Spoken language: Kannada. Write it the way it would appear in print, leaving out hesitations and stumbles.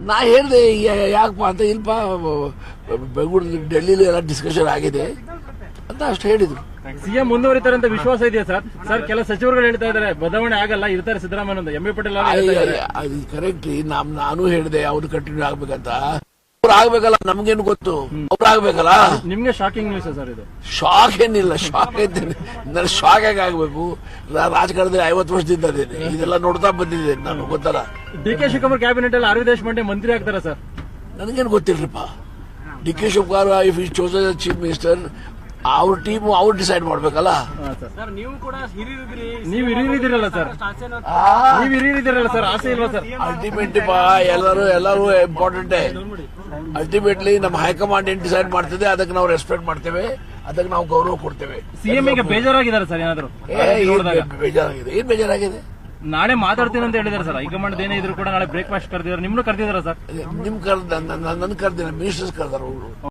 ನಾ ಹೇಳಿದೆ ಯಾಕಪ್ಪ ಅಂತ, ಇಲ್ಪ ಬೆಂಗಳೂರು ಡೆಲ್ಲಿಲಿ ಎಲ್ಲ ಡಿಸ್ಕಷನ್ ಆಗಿದೆ ಅಂತ ಅಷ್ಟು ಹೇಳಿದ್ರು. ಸಿಎಂ ಮುಂದುವರಿತಾರೆ ಅಂತ ವಿಶ್ವಾಸ ಇದೆಯಾ ಸರ್? ಸರ್ ಕೆಲ ಸಚಿವರುಗಳು ಹೇಳ್ತಾ ಇದ್ದಾರೆ ಬದಲಾವಣೆ ಆಗಲ್ಲ, ಇರ್ತಾರೆ ಸಿದ್ದರಾಮಯ್ಯ. ಎಂ ಬಿ ಪಟೇಲ್ ಅದು ಕರೆಕ್ಟ್. ನಾನು ಹೇಳಿದೆ ಅವ್ರು ಕಂಟಿನ್ಯೂ ಆಗ್ಬೇಕಂತ. ಅವ್ರು ಆಗ್ಬೇಕಲ್ಲ, ನಮ್ಗೇನು ಗೊತ್ತು, ಅವ್ರು ಆಗ್ಬೇಕಲ್ಲ. ನಿಮ್ಗೆ ಶಾಕಿಂಗ್ ನ್ಯೂಸ್ ಸರ್ ಇದು? ಶಾಕ್ ಏನಿಲ್ಲ, ಶಾಕ್ ಐತೇನೆ. ನಾನು ಶಾಕ್ ಆಗಿ ಆಗ್ಬೇಕು. ರಾಜಕಾರಣದಲ್ಲಿ 50 ವರ್ಷದಿಂದ ಇದ್ದೇನೆ, ಇದೆಲ್ಲ ನೋಡ್ತಾ ಬಂದಿದ್ದೇನೆ ನಾನು, ಗೊತ್ತಲ್ಲ. ಡಿ ಕೆ ಶಿವಕುಮಾರ್ ಕ್ಯಾಬಿನೆಟ್ ಅಲ್ಲಿ ಆರ್ ವಿ ದೇಶಪಾಂಡೆ ಮಂತ್ರಿ ಆಗ್ತಾರ ಸರ್? ನನಗೇನು ಗೊತ್ತಿಲ್ರಿಪ್ಪ. D K Shivakumar if is chosen chief minister, ಅವ್ರ ಟೀಮ್ ಅವ್ರು ಡಿಸೈಡ್ ಮಾಡ್ಬೇಕಲ್ಲ. ನೀವು ಕೂಡ ನೀವು ಹಿರಿಯರಿದ್ದೀರಲ್ಲ ಸರ್, ನೀವು ಹಿರಿಯರಿದ್ದೀರಲ್ಲ ಸರ್, ಆಸೆ ಇಲ್ವಾ ಸರ್? ಅಲ್ಟಿಮೇಟ್ಲಿ ಎಲ್ಲರೂ ಇಂಪಾರ್ಟೆಂಟೇ. ಅಲ್ಟಿಮೇಟ್ಲಿ ನಮ್ಮ ಹೈಕಮಾಂಡ್ ಏನ್ ಡಿಸೈಡ್ ಮಾಡ್ತಿದೆ ಅದಕ್ಕೆ ನಾವು ರೆಸ್ಪೆಕ್ಟ್ ಮಾಡ್ತೇವೆ, ಅದಕ್ಕೆ ನಾವು ಗೌರವ ಕೊಡ್ತೇವೆ. ಸಿಎಂ ಈಗ ಬೇಜಾರಾಗಿದ್ದಾರೆ ಸರ್ ಏನಾದ್ರು? ಬೇಜಾರಾಗಿದೆ. ಏನ್ ಬೇಜಾರಾಗಿದೆ? ನಾಳೆ ಮಾತಾಡ್ತೀನಿ ಅಂತ ಹೇಳಿದಾರೆ ಸರ್. ಹೈಕಮಾಂಡ್ ಏನೇ ಇದ್ರು ಕೂಡ ನಾಳೆ ಬ್ರೇಕ್ಫಾಸ್ಟ್ ಕರೆದಿದ್ದಾರೆ, ನಿಮ್ನು ಕರೆದಿದ್ದಾರೆ ಸರ್? ನಿಮ್ ನನ್ನ ಕರೆದಿಲ್ಲ, ಮಿನಿಸ್ಟರ್ಸ್ ಕರೆದಾರ ಅವರು.